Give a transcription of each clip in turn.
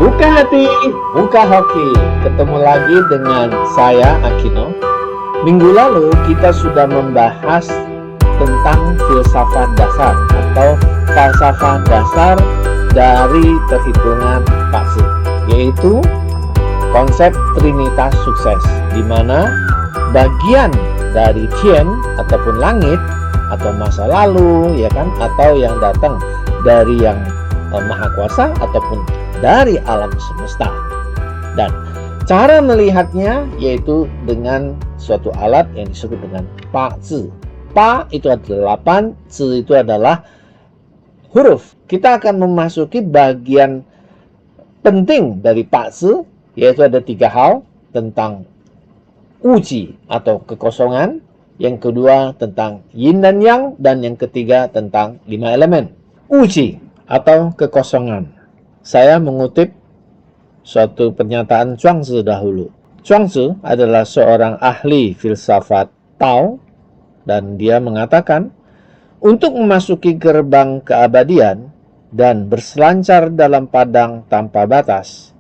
Buka hati, buka hoki. Ketemu lagi dengan saya, Akino. Minggu lalu kita sudah membahas tentang filsafat dasar atau falsafah dasar dari perhitungan fase, yaitu konsep trinitas sukses, di mana bagian dari Tien ataupun langit atau masa lalu, ya kan, atau yang datang dari yang maha kuasa ataupun dari alam semesta. Dan cara melihatnya yaitu dengan suatu alat yang disebut dengan Pa Zi. Pa itu adalah 8, Zi itu adalah huruf. Kita akan memasuki bagian penting dari Pa Zi, yaitu ada 3 hal, tentang Wuji atau kekosongan, yang kedua tentang Yin dan Yang, dan yang ketiga tentang 5 elemen. Wuji atau kekosongan. Saya mengutip suatu pernyataan Zhuangzi dahulu. Zhuangzi adalah seorang ahli filsafat Tao, dan dia mengatakan, untuk memasuki gerbang keabadian dan berselancar dalam padang tanpa batas,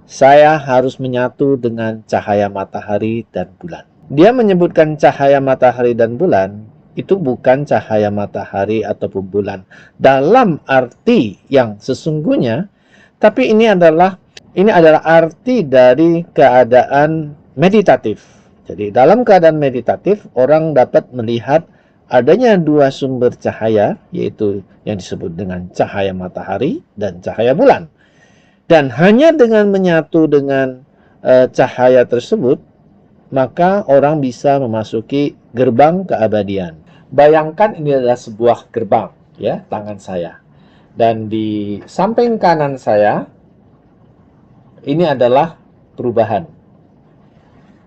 saya harus menyatu dengan cahaya matahari dan bulan. Dia menyebutkan cahaya matahari dan bulan itu bukan cahaya matahari ataupun bulan dalam arti yang sesungguhnya, tapi ini adalah arti dari keadaan meditatif. Jadi dalam keadaan meditatif, orang dapat melihat adanya 2 sumber cahaya, yaitu yang disebut dengan cahaya matahari dan cahaya bulan. Dan hanya dengan menyatu dengan cahaya tersebut, maka orang bisa memasuki gerbang keabadian. Bayangkan ini adalah sebuah gerbang, ya, tangan saya. Dan di samping kanan saya, ini adalah perubahan.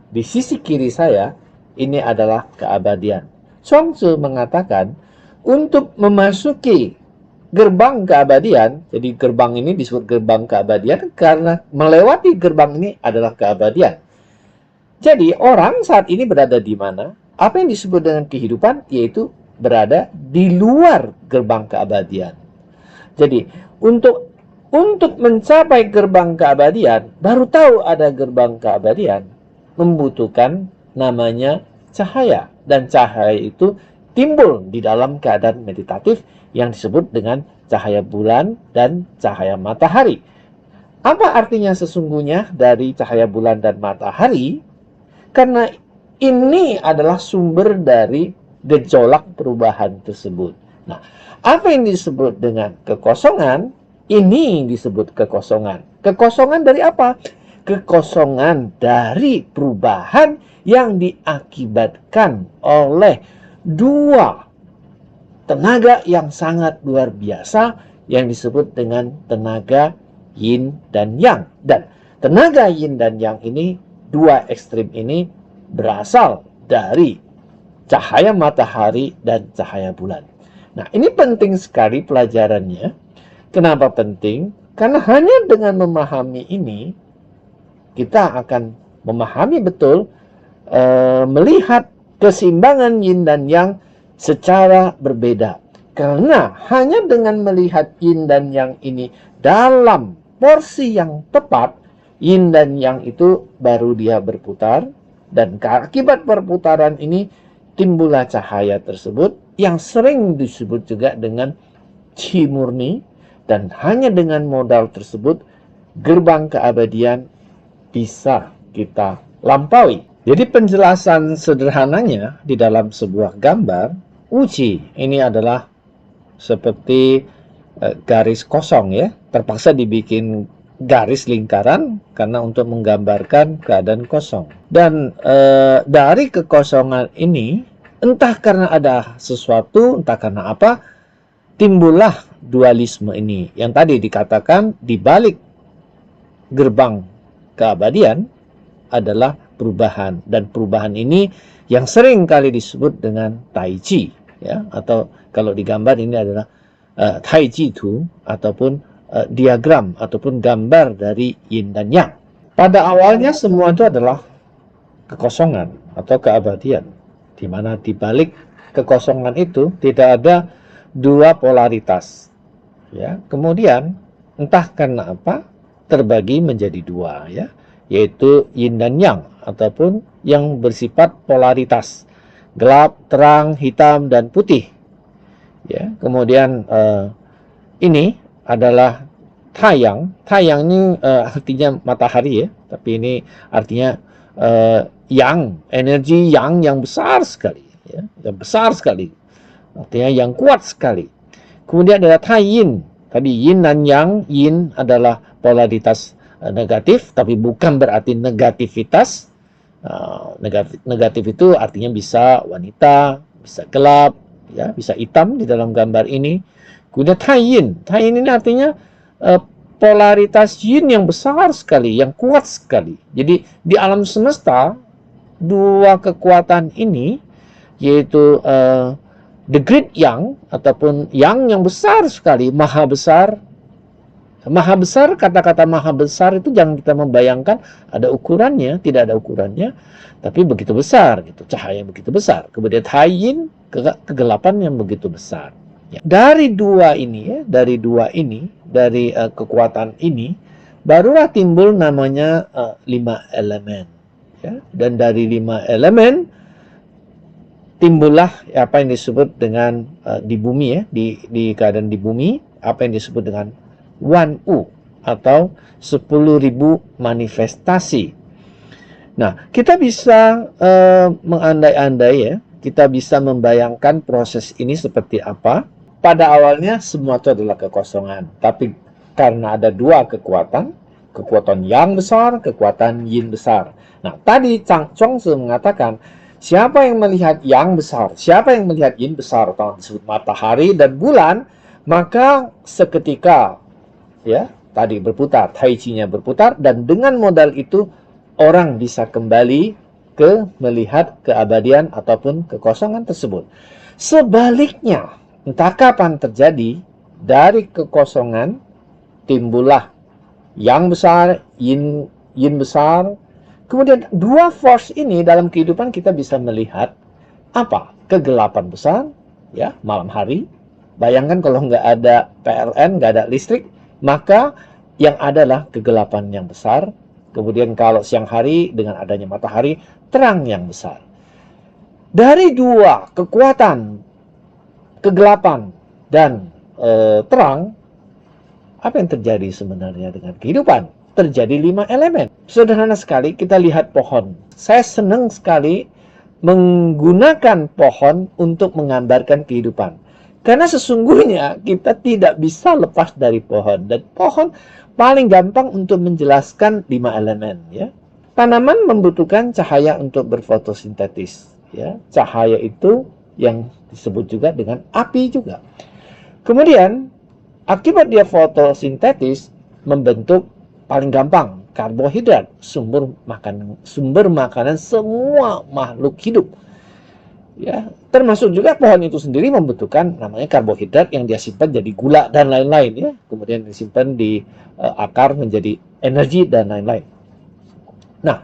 Di sisi kiri saya, ini adalah keabadian. Zhuangzi mengatakan, untuk memasuki gerbang keabadian, jadi gerbang ini disebut gerbang keabadian karena melewati gerbang ini adalah keabadian. Jadi orang saat ini berada di mana? Apa yang disebut dengan kehidupan, yaitu berada di luar gerbang keabadian. Jadi untuk mencapai gerbang keabadian, baru tahu ada gerbang keabadian, membutuhkan namanya cahaya. Dan cahaya itu timbul di dalam keadaan meditatif yang disebut dengan cahaya bulan dan cahaya matahari. Apa artinya sesungguhnya dari cahaya bulan dan matahari? Karena ini adalah sumber dari gejolak perubahan tersebut. Nah, apa yang disebut dengan kekosongan? Ini disebut kekosongan. Kekosongan dari apa? Kekosongan dari perubahan yang diakibatkan oleh 2 tenaga yang sangat luar biasa yang disebut dengan tenaga Yin dan Yang. Dan tenaga Yin dan Yang ini, 2 ekstrim ini berasal dari cahaya matahari dan cahaya bulan. Nah, ini penting sekali pelajarannya. Kenapa penting? Karena hanya dengan memahami ini, kita akan memahami betul, melihat keseimbangan Yin dan Yang secara berbeda. Karena hanya dengan melihat Yin dan Yang ini dalam porsi yang tepat, Yin dan Yang itu baru dia berputar, dan akibat perputaran ini timbullah cahaya tersebut yang sering disebut juga dengan Qi murni. Dan hanya dengan modal tersebut, gerbang keabadian bisa kita lampaui. Jadi penjelasan sederhananya di dalam sebuah gambar, Wuji ini adalah seperti garis kosong, ya, terpaksa dibikin garis lingkaran karena untuk menggambarkan keadaan kosong. Dan dari kekosongan ini, entah karena ada sesuatu, entah karena apa, timbullah dualisme ini yang tadi dikatakan di balik gerbang keabadian adalah perubahan, dan perubahan ini yang sering kali disebut dengan Tai Chi, ya, atau kalau digambar ini adalah Tai Chi Tu ataupun diagram ataupun gambar dari Yin dan Yang. Pada awalnya semua itu adalah kekosongan atau keabadian, di mana di balik kekosongan itu tidak ada 2 polaritas, ya. Kemudian entah karena apa, terbagi menjadi dua, ya, yaitu yin dan yang ataupun yang bersifat polaritas, gelap, terang, hitam dan putih. Ya, kemudian ini adalah tayang. Tayang ini artinya matahari, ya, tapi ini artinya yang, energi yang besar sekali, ya, yang besar sekali, artinya yang kuat sekali. Kemudian ada yin. Tadi yin dan yang. Yin adalah polaritas negatif, tapi bukan berarti negativitas. Negatif itu artinya bisa wanita, bisa gelap, ya, bisa hitam di dalam gambar ini. Kemudian yin. Yin ini artinya polaritas yin yang besar sekali, yang kuat sekali. Jadi di alam semesta, dua kekuatan ini, yaitu the great yang, ataupun yang besar sekali, maha besar. Maha besar, kata-kata maha besar itu jangan kita membayangkan ada ukurannya, tidak ada ukurannya, tapi begitu besar, gitu, cahaya yang begitu besar. Kemudian yin, kegelapan yang begitu besar. Ya. Dari dua ini, dari kekuatan ini, barulah timbul namanya 5 elemen. Ya. Dan dari 5 elemen timbullah apa yang disebut dengan di bumi, ya, di keadaan di bumi, apa yang disebut dengan 1U atau 10.000 manifestasi. Nah, kita bisa mengandai-andai, ya, kita bisa membayangkan proses ini seperti apa. Pada awalnya semua itu adalah kekosongan, tapi karena ada dua kekuatan yang besar, kekuatan yin besar. Nah, tadi Chuang Tzu mengatakan, siapa yang melihat yang besar, siapa yang melihat yin besar, atau disebut matahari dan bulan, maka seketika, ya, tadi berputar, tai chi-nya berputar, dan dengan modal itu orang bisa kembali ke melihat keabadian ataupun kekosongan tersebut. Sebaliknya, entah kapan terjadi, dari kekosongan timbullah yang besar, yin besar. Kemudian dua force ini dalam kehidupan kita bisa melihat apa? Kegelapan besar, ya, malam hari. Bayangkan kalau nggak ada PLN, nggak ada listrik, maka yang adalah kegelapan yang besar. Kemudian kalau siang hari dengan adanya matahari, terang yang besar. Dari dua kekuatan, kegelapan dan terang, apa yang terjadi sebenarnya dengan kehidupan? Terjadi 5 elemen. Sederhana sekali, kita lihat pohon. Saya senang sekali menggunakan pohon untuk menggambarkan kehidupan. Karena sesungguhnya kita tidak bisa lepas dari pohon. Dan pohon paling gampang untuk menjelaskan 5 elemen. Ya. Tanaman membutuhkan cahaya untuk berfotosintesis. Ya. Cahaya itu yang disebut juga dengan api juga. Kemudian, akibat dia fotosintetis, membentuk paling gampang karbohidrat, sumber makanan semua makhluk hidup. Ya, termasuk juga pohon itu sendiri membutuhkan namanya karbohidrat yang dia simpan jadi gula dan lain-lain, ya. Kemudian disimpan di akar menjadi energi dan lain-lain. Nah,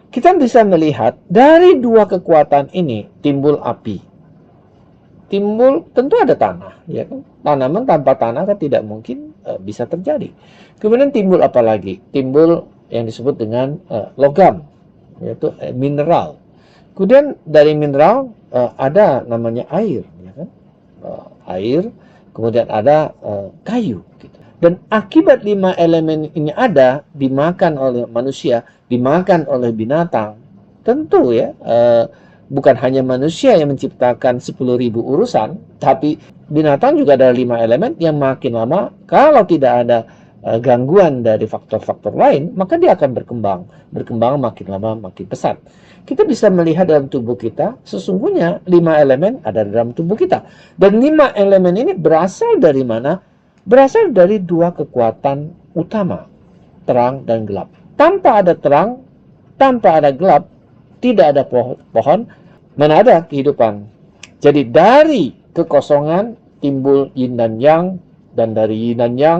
kita bisa melihat dari dua kekuatan ini timbul api. Timbul, tentu ada tanah, ya kan? Tanaman tanpa tanah kan tidak mungkin bisa terjadi. Kemudian timbul apa lagi? Timbul yang disebut dengan logam, yaitu mineral. Kemudian dari mineral ada namanya air, ya kan? Air, kemudian ada kayu. Gitu. Dan akibat 5 elemen ini ada, dimakan oleh manusia, dimakan oleh binatang, tentu, ya, bukan hanya manusia yang menciptakan 10.000 urusan, tapi binatang juga ada 5 elemen yang makin lama, kalau tidak ada gangguan dari faktor-faktor lain, maka dia akan berkembang makin lama makin pesat. Kita bisa melihat dalam tubuh kita, sesungguhnya 5 elemen ada dalam tubuh kita. Dan 5 elemen ini berasal dari mana? Berasal dari dua kekuatan utama, terang dan gelap. Tanpa ada terang, tanpa ada gelap, tidak ada pohon, mana ada kehidupan. Jadi dari kekosongan timbul yin dan yang, dan dari yin dan yang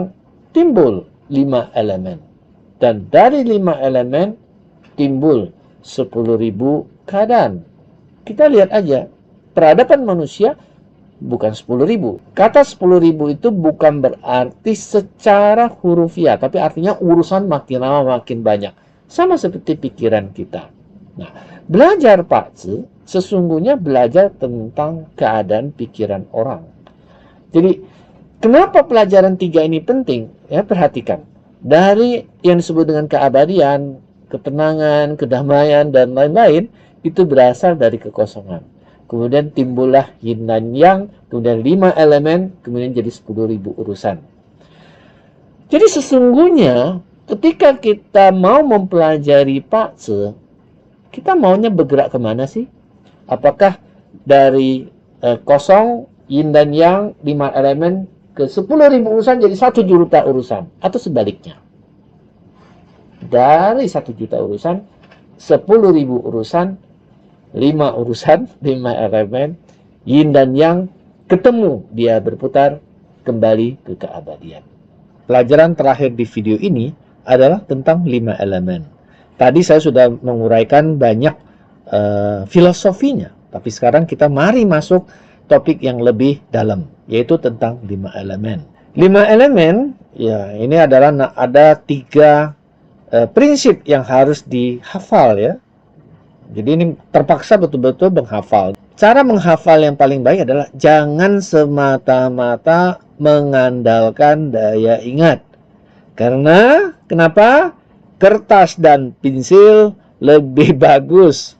timbul 5 elemen. Dan dari 5 elemen timbul 10.000 keadaan. Kita lihat aja, peradaban manusia bukan 10.000. Kata 10.000 itu bukan berarti secara hurufiah, tapi artinya urusan makin lama makin banyak. Sama seperti pikiran kita. Nah, belajar Pak Tzu sesungguhnya belajar tentang keadaan pikiran orang. Jadi, kenapa pelajaran 3 ini penting? Ya, perhatikan. Dari yang disebut dengan keabadian, ketenangan, kedamaian, dan lain-lain, itu berasal dari kekosongan. Kemudian timbullah yin dan yang, kemudian 5 elemen, kemudian jadi 10.000 urusan. Jadi sesungguhnya ketika kita mau mempelajari Pak Tzu, kita maunya bergerak kemana sih? Apakah dari kosong, yin dan yang, 5 elemen, ke 10.000 urusan jadi 1 juta urusan? Atau sebaliknya? Dari 1 juta urusan, 10.000 urusan, 5 urusan, 5 elemen, yin dan yang, ketemu, dia berputar kembali ke keabadian. Pelajaran terakhir di video ini adalah tentang 5 elemen. Tadi saya sudah menguraikan banyak filosofinya, tapi sekarang kita mari masuk topik yang lebih dalam, yaitu tentang 5 elemen. 5 elemen, ya ini adalah ada 3 prinsip yang harus dihafal ya. Jadi ini terpaksa betul-betul menghafal. Cara menghafal yang paling baik adalah jangan semata-mata mengandalkan daya ingat. Karena kenapa? Kertas dan pensil lebih bagus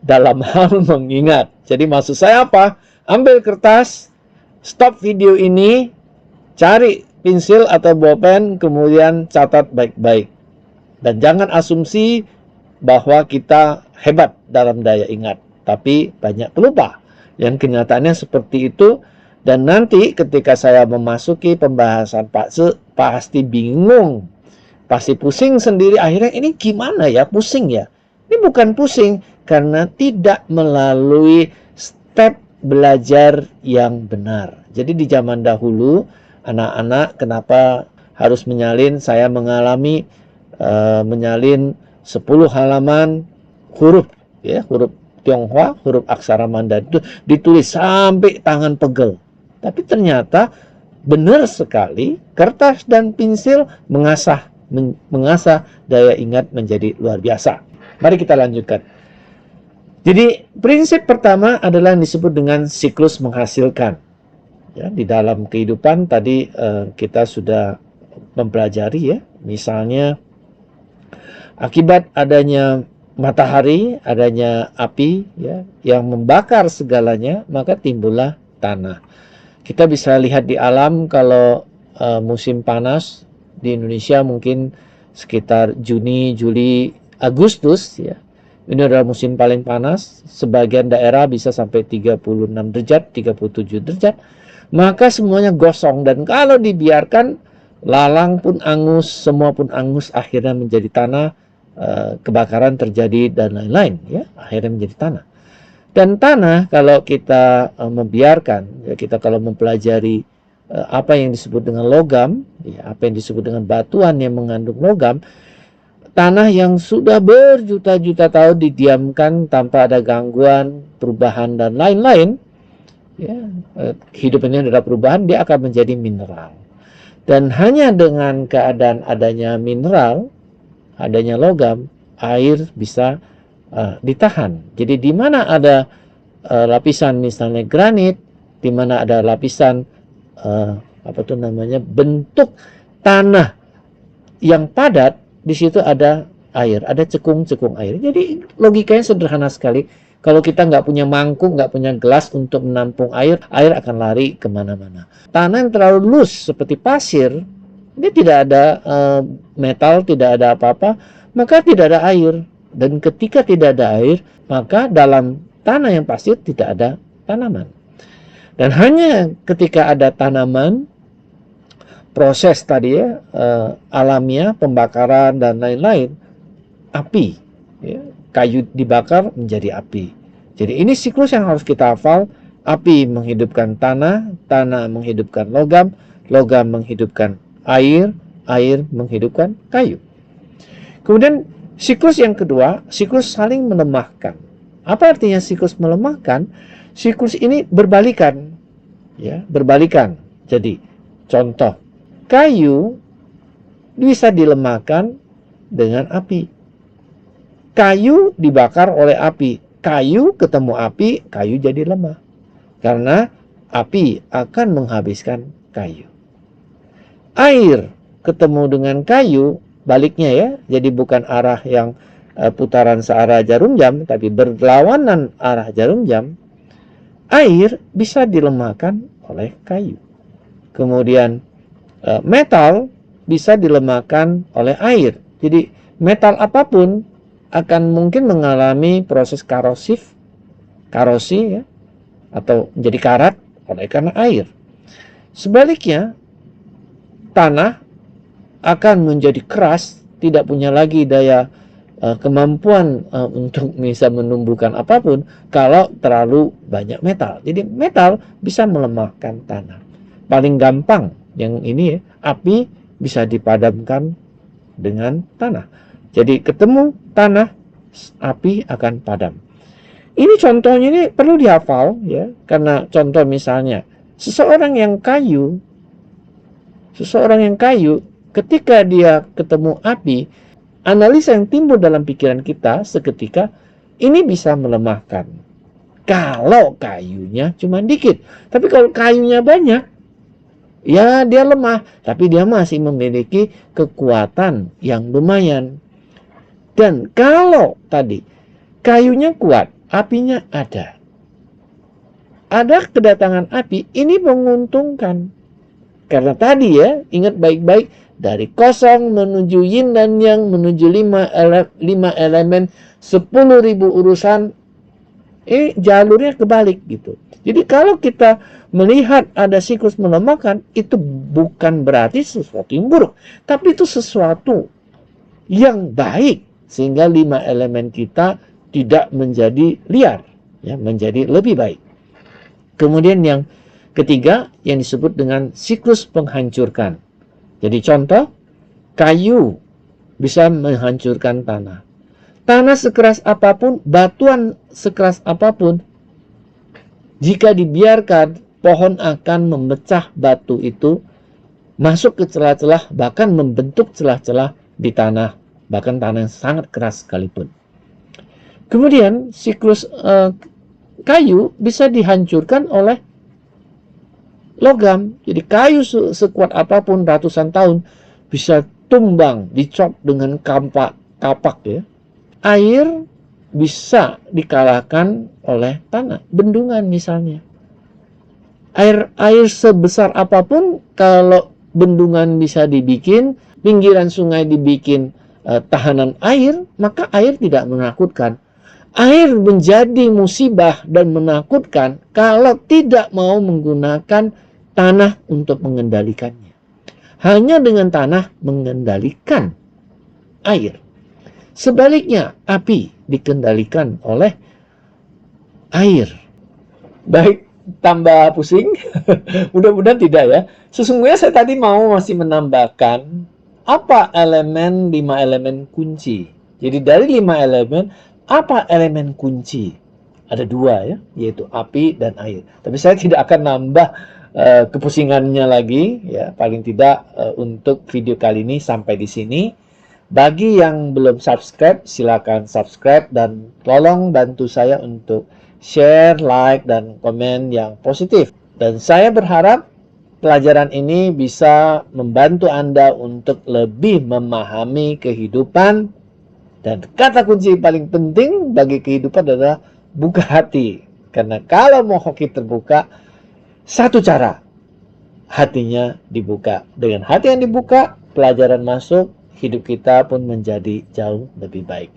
dalam hal mengingat. Jadi maksud saya apa? Ambil kertas, stop video ini, cari pensil atau bolpen, kemudian catat baik-baik. Dan jangan asumsi bahwa kita hebat dalam daya ingat, tapi banyak pelupa. Yang kenyataannya seperti itu, dan nanti ketika saya memasuki pembahasan Pak Tzu, pasti bingung, pasti pusing sendiri. Akhirnya ini gimana ya, pusing ya? Ini bukan pusing, karena tidak melalui step belajar yang benar. Jadi di zaman dahulu, anak-anak kenapa harus menyalin? Saya mengalami menyalin 10 halaman huruf, ya, huruf Tionghoa, huruf aksara Mandarin itu ditulis sampai tangan pegel. Tapi ternyata benar sekali, kertas dan pensil mengasah daya ingat menjadi luar biasa. Mari kita lanjutkan. Jadi prinsip pertama adalah yang disebut dengan siklus menghasilkan. Ya, di dalam kehidupan tadi kita sudah mempelajari ya, misalnya akibat adanya matahari, adanya api ya, yang membakar segalanya, maka timbullah tanah. Kita bisa lihat di alam kalau musim panas di Indonesia mungkin sekitar Juni, Juli, Agustus ya. Ini adalah musim paling panas, sebagian daerah bisa sampai 36 derajat, 37 derajat. Maka semuanya gosong, dan kalau dibiarkan lalang pun angus, semua pun angus, akhirnya menjadi tanah. Kebakaran terjadi dan lain-lain ya, akhirnya menjadi tanah. Dan tanah kalau kita membiarkan ya, kita kalau mempelajari apa yang disebut dengan logam ya, apa yang disebut dengan batuan yang mengandung logam, tanah yang sudah berjuta-juta tahun didiamkan tanpa ada gangguan, perubahan dan lain-lain ya, hidup ini adalah perubahan, dia akan menjadi mineral. Dan hanya dengan keadaan adanya mineral, adanya logam, air bisa ditahan. Jadi di mana ada lapisan misalnya granit, di mana ada lapisan bentuk tanah yang padat, di situ ada air, ada cekung-cekung air. Jadi logikanya sederhana sekali. Kalau kita nggak punya mangkuk, nggak punya gelas untuk menampung air, air akan lari kemana-mana. Tanah yang terlalu loose seperti pasir, dia tidak ada metal, tidak ada apa-apa, maka tidak ada air. Dan ketika tidak ada air, maka dalam tanah yang pasir tidak ada tanaman. Dan hanya ketika ada tanaman, proses tadi ya, alamiah, pembakaran dan lain-lain, api, ya, kayu dibakar menjadi api. Jadi ini siklus yang harus kita hafal. Api menghidupkan tanah, tanah menghidupkan logam, logam menghidupkan air, air menghidupkan kayu. Kemudian siklus yang kedua, siklus saling melemahkan. Apa artinya siklus melemahkan? Siklus ini berbalikan. ya, berbalikan. Jadi, contoh, kayu bisa dilemahkan dengan api. Kayu dibakar oleh api. Kayu ketemu api, kayu jadi lemah. Karena api akan menghabiskan kayu. Air ketemu dengan kayu, baliknya ya. Jadi bukan arah yang putaran searah jarum jam, tapi berlawanan arah jarum jam. Air bisa dilemahkan oleh kayu. Kemudian metal bisa dilemahkan oleh air. Jadi metal apapun akan mungkin mengalami proses karosi ya, atau menjadi karat oleh karena air. Sebaliknya, tanah akan menjadi keras, tidak punya lagi daya kemampuan untuk bisa menumbuhkan apapun kalau terlalu banyak metal. Jadi metal bisa melemahkan tanah. Paling gampang yang ini ya, api bisa dipadamkan dengan tanah. Jadi ketemu tanah, api akan padam. Ini contohnya ini perlu dihafal ya, karena contoh misalnya seseorang yang kayu ketika dia ketemu api, analisa yang timbul dalam pikiran kita seketika ini bisa melemahkan. Kalau kayunya cuma dikit, tapi kalau kayunya banyak, ya dia lemah, tapi dia masih memiliki kekuatan yang lumayan. Dan kalau tadi kayunya kuat, apinya ada kedatangan api, ini menguntungkan. Karena tadi ya, ingat baik-baik, dari kosong menuju yin dan yang, menuju 5 elemen, 10.000 urusan, ini jalurnya kebalik gitu. Jadi kalau kita melihat ada siklus melemahkan, itu bukan berarti sesuatu yang buruk, tapi itu sesuatu yang baik, sehingga 5 elemen kita tidak menjadi liar, ya, menjadi lebih baik. Kemudian yang ketiga yang disebut dengan siklus penghancurkan. Jadi contoh, kayu bisa menghancurkan tanah. Tanah sekeras apapun, batuan sekeras apapun, jika dibiarkan, pohon akan memecah batu itu, masuk ke celah-celah, bahkan membentuk celah-celah di tanah, bahkan tanah yang sangat keras sekalipun. Kemudian siklus kayu bisa dihancurkan oleh logam. Jadi kayu sekuat apapun ratusan tahun bisa tumbang, dicop dengan kapak ya. Air bisa dikalahkan oleh tanah, bendungan misalnya. Air sebesar apapun, kalau bendungan bisa dibikin, pinggiran sungai dibikin tahanan air, maka air tidak menakutkan. Air menjadi musibah dan menakutkan kalau tidak mau menggunakan tanah untuk mengendalikannya. Hanya dengan tanah mengendalikan air. Sebaliknya, api dikendalikan oleh air. Baik, tambah pusing? Mudah-mudahan tidak ya. Sesungguhnya saya tadi masih menambahkan apa 5 elemen kunci. Jadi dari 5 elemen, apa elemen kunci? Ada 2 ya, yaitu api dan air. Tapi saya tidak akan nambah kepusingannya lagi ya. Paling tidak untuk video kali ini sampai di sini. Bagi yang belum subscribe, silakan subscribe dan tolong bantu saya untuk share, like, dan komen yang positif. Dan saya berharap pelajaran ini bisa membantu Anda untuk lebih memahami kehidupan. Dan kata kunci paling penting bagi kehidupan adalah buka hati. Karena kalau mau hoki terbuka, satu cara, hatinya dibuka. Dengan hati yang dibuka, pelajaran masuk, hidup kita pun menjadi jauh lebih baik.